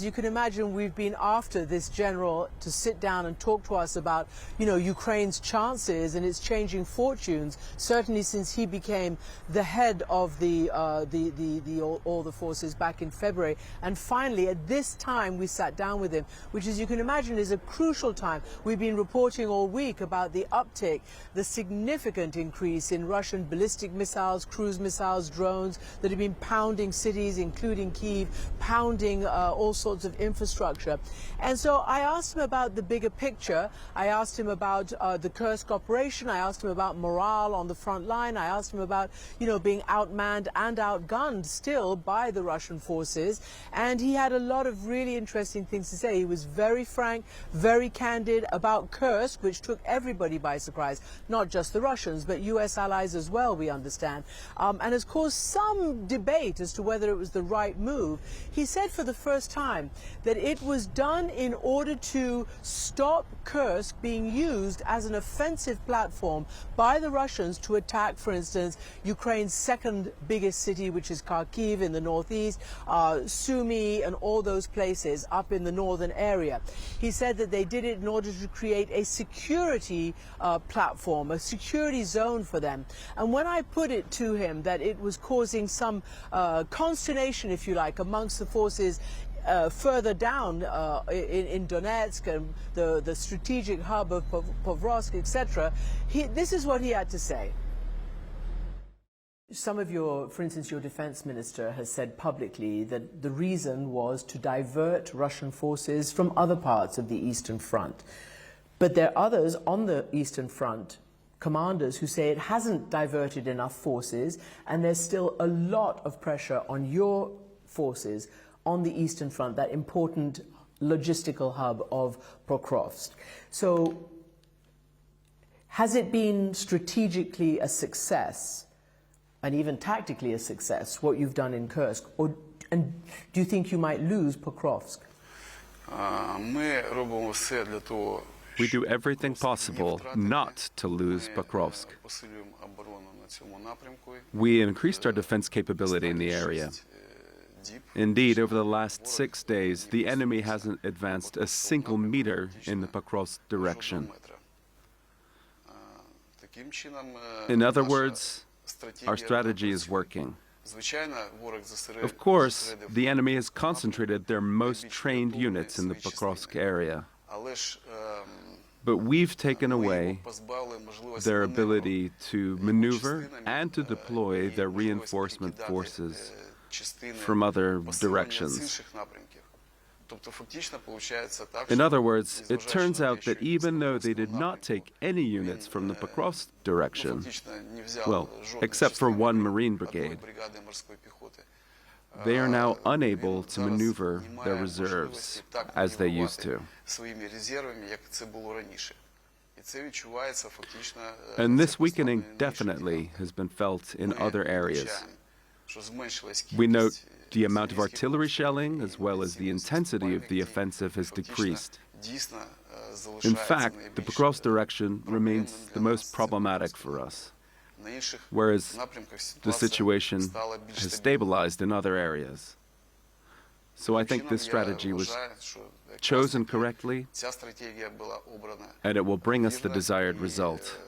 as you can imagine, we've been after this general to sit down and talk to us about, Ukraine's chances and its changing fortunes, certainly since he became the head of all the forces back in February. And finally, at this time, we sat down with him, which, as you can imagine, is a crucial time. We've been reporting all week about the uptick, the significant increase in Russian ballistic missiles, cruise missiles, drones that have been pounding cities, including Kyiv, pounding all sorts of infrastructure. And so I asked him about the bigger picture. I asked him about the Kursk operation. I asked him about morale on the front line. I asked him about, being outmanned and outgunned still by the Russian forces. And he had a lot of really interesting things to say. He was very frank, very candid about Kursk, which took everybody by surprise, not just the Russians, but U.S. allies as well, we understand, and has caused some debate as to whether it was the right move. He said for the first time that it was done in order to stop Kursk being used as an offensive platform by the Russians to attack, for instance, Ukraine's second biggest city, which is Kharkiv in the northeast, Sumy and all those places up in the northern area. He said that they did it in order to create a security platform, a security zone for them. And when I put it to him that it was causing some consternation, if you like, amongst the forces further down in Donetsk and the strategic hub of Pokrovsk, etc., this is what he had to say. Some of for instance, your defense minister has said publicly that the reason was to divert Russian forces from other parts of the Eastern Front. But there are others on the Eastern Front, commanders, who say it hasn't diverted enough forces, and there's still a lot of pressure on your forces on the Eastern Front, that important logistical hub of Pokrovsk. So has it been strategically a success, and even tactically a success, what you've done in Kursk? And do you think you might lose Pokrovsk? We do everything possible not to lose Pokrovsk. We increased our defense capability in the area. Indeed, over the last 6 days, the enemy hasn't advanced a single meter in the Pokrovsk direction. In other words, our strategy is working. Of course, the enemy has concentrated their most trained units in the Pokrovsk area. But we've taken away their ability to maneuver and to deploy their reinforcement forces from other directions. In other words, it turns out that even though they did not take any units from the Pokrovsk direction, well, except for one Marine brigade, they are now unable to maneuver their reserves as they used to. And this weakening definitely has been felt in other areas. We note the amount of artillery shelling as well as the intensity of the offensive has decreased. In fact, the Pokrovsk direction remains the most problematic for us, whereas the situation has stabilized in other areas. So I think this strategy was chosen correctly, and it will bring us the desired result.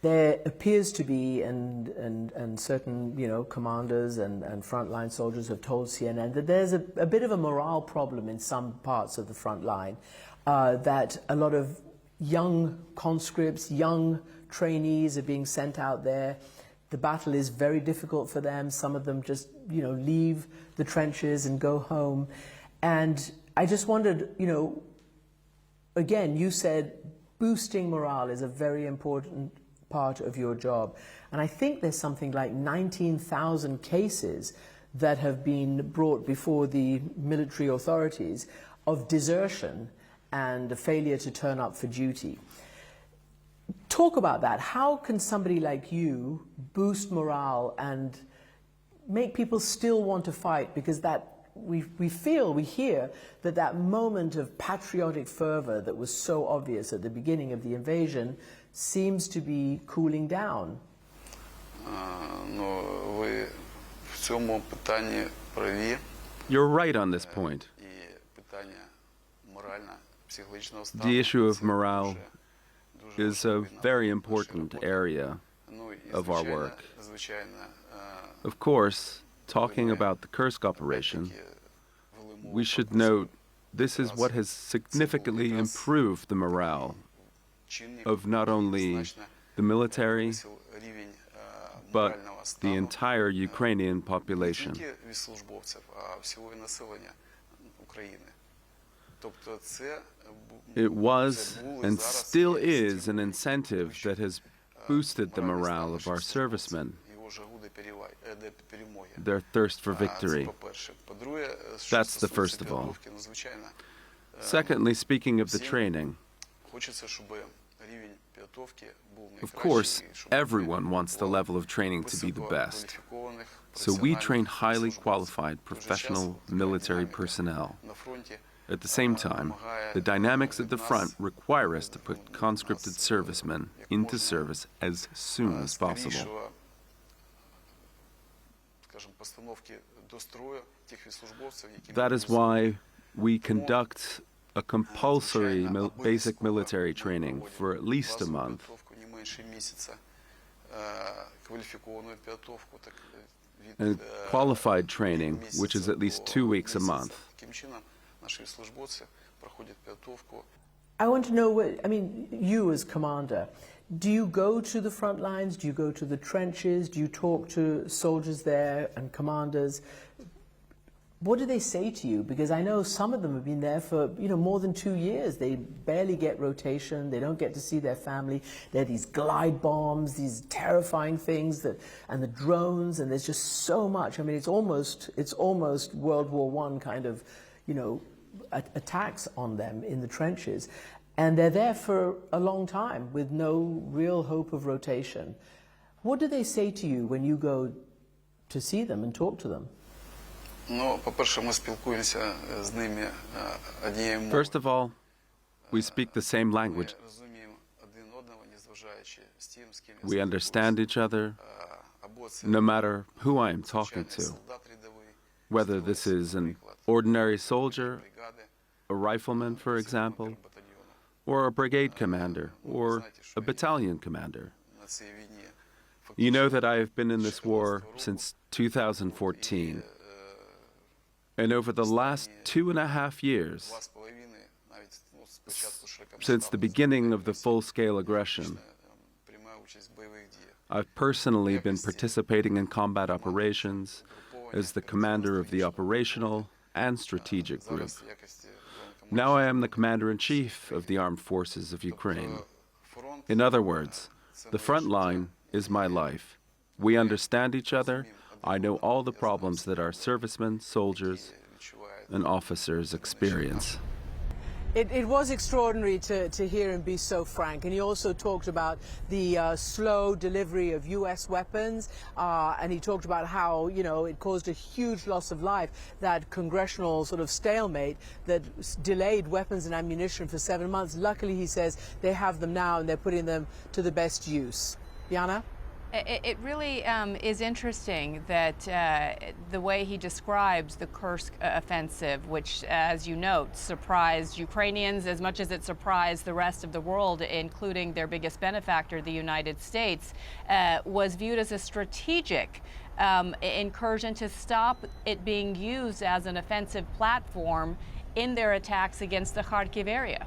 There appears to be, and certain commanders and frontline soldiers have told CNN that there's a bit of a morale problem in some parts of the front line, that a lot of young conscripts, young trainees are being sent out there. The battle is very difficult for them. Some of them just leave the trenches and go home. And I just wondered, again, you said boosting morale is a very important part of your job. And I think there's something like 19,000 cases that have been brought before the military authorities of desertion and a failure to turn up for duty. Talk about that. How can somebody like you boost morale and make people still want to fight? Because we hear that moment of patriotic fervor that was so obvious at the beginning of the invasion seems to be cooling down. цьому питанні праві. You're right on this point. І питання морально-психологічного стану. The issue of morale дуже is a важливий very на important нашій роботі. area Ну, і, of our work. звичайно, Of course, talking about the Kursk operation, опять-таки, вели мову we про should посил- note this is what has significantly improved the morale чинник, of not only значно the military, повисив рівень but морального the стану entire Ukrainian не population. тільки військовослужбовців, а всього і населення України. Тобто це It was це було і and зараз still є is an стимул incentive that has boosted the моральний morale стан of our наших servicemen, службовців, його жагу до перемоги. their thirst for Це victory. по-перше. По-друге, що That's the стосується first of all. підготовки, ну, звичайно, Secondly, speaking of the training, хочеться, щоб рівень підготовки був of найкращий, course, і щоб everyone wants the level of training to be the best. висококваліфікованих So we train професіональних highly службовців. qualified В той же час professional така military динаміка personnel. на фронті At the same time, the dynamics at the front require us to put conscripted servicemen into service as soon as possible. скорішого, скажімо, постановки до строю тих військовослужбовців, які That is why we conduct a compulsory basic military training for at least a month. не менше місяця, кваліфіковану підготовку, так And qualified training, which is at least 2 weeks a month. Таким чином, наші службовці проходять підготовку. I want to know, I mean, you as commander, do you go to the front lines? Do you go to the trenches? Do you talk to soldiers there and commanders? What do they say to you? Because I know some of them have been there for, more than 2 years. They barely get rotation. They don't get to see their family. There are these glide bombs, these terrifying things and the drones, and there's just so much. I mean, it's almost World War I kind of, attacks on them in the trenches. And they're there for a long time with no real hope of rotation. What do they say to you when you go to see them and talk to them? Ну, по-перше, ми спілкуємося з ними однією мовою. First of all, we speak the same language. Ми розуміємо один одного, незважаючи з тим, з ким We understand each other, або це no matter who I am talking звичайний to, солдат рядовий, whether this is an наприклад, ordinary soldier, бригади, a rifleman, for example, батальйону. or a brigade commander, or a battalion commander. На цій війні You know that фактично I have been in this war since 2014, and over the last 2.5 years, 2,5, навіть з початку since the beginning of the full-scale aggression, приймаю участь в бойових діях. I've personally been participating in combat operations as the commander of the operational and strategic group. Зараз в якості Now I am the commander-in-chief of the armed forces of Ukraine. фронт In other words, the front line is my life. We understand each other. I know all the problems that our servicemen, soldiers, відчувають. and officers experience. It was extraordinary to hear him be so frank, and he also talked about the slow delivery of U.S. weapons, and he talked about how it caused a huge loss of life, that congressional sort of stalemate that delayed weapons and ammunition for 7 months. Luckily, he says they have them now, and they're putting them to the best use. Jana? It really is interesting that the way he describes the Kursk offensive, which, as you note, surprised Ukrainians as much as it surprised the rest of the world, including their biggest benefactor, the United States, was viewed as a strategic incursion to stop it being used as an offensive platform in their attacks against the Kharkiv area.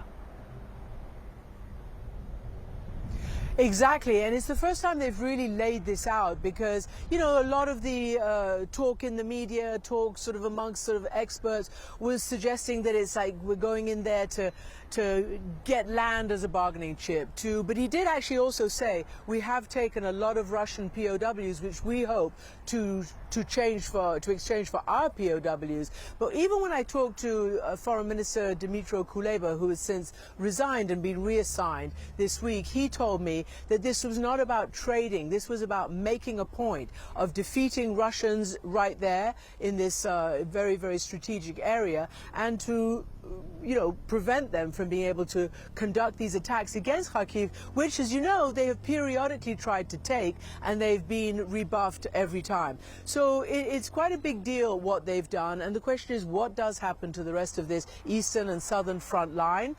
Exactly, and it's the first time they've really laid this out because, a lot of the talk in the media, talk sort of amongst sort of experts was suggesting that it's like we're going in there to get land as a bargaining chip, but he did actually also say we have taken a lot of Russian POWs, which we hope to exchange for our POWs. But even when I talked to Foreign Minister Dmytro Kuleba, who has since resigned and been reassigned this week, he told me me that this was not about trading. This was about making a point of defeating Russians right there in this very, very strategic area, and to prevent them from being able to conduct these attacks against Kharkiv, which, as you know, they have periodically tried to take, and they've been rebuffed every time. So it's quite a big deal what they've done, and the question is, what does happen to the rest of this eastern and southern front line?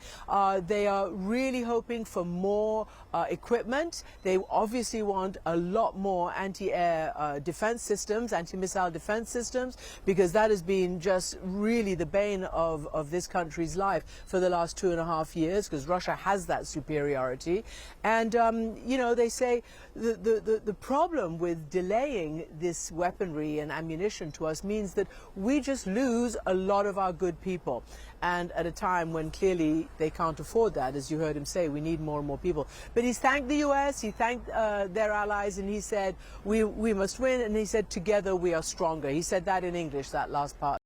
They are really hoping for more equipment. They obviously want a lot more anti-air defense systems, anti-missile defense systems, because that has been just really the bane of this country's life for the last 2.5 years, because Russia has that superiority. And they say the problem with delaying this weaponry and ammunition to us means that we just lose a lot of our good people, and at a time when clearly they can't afford that. As you heard him say, we need more and more people. But he's thanked the US, he thanked their allies, and he said we must win, and he said together we are stronger. He said that in English, that last part.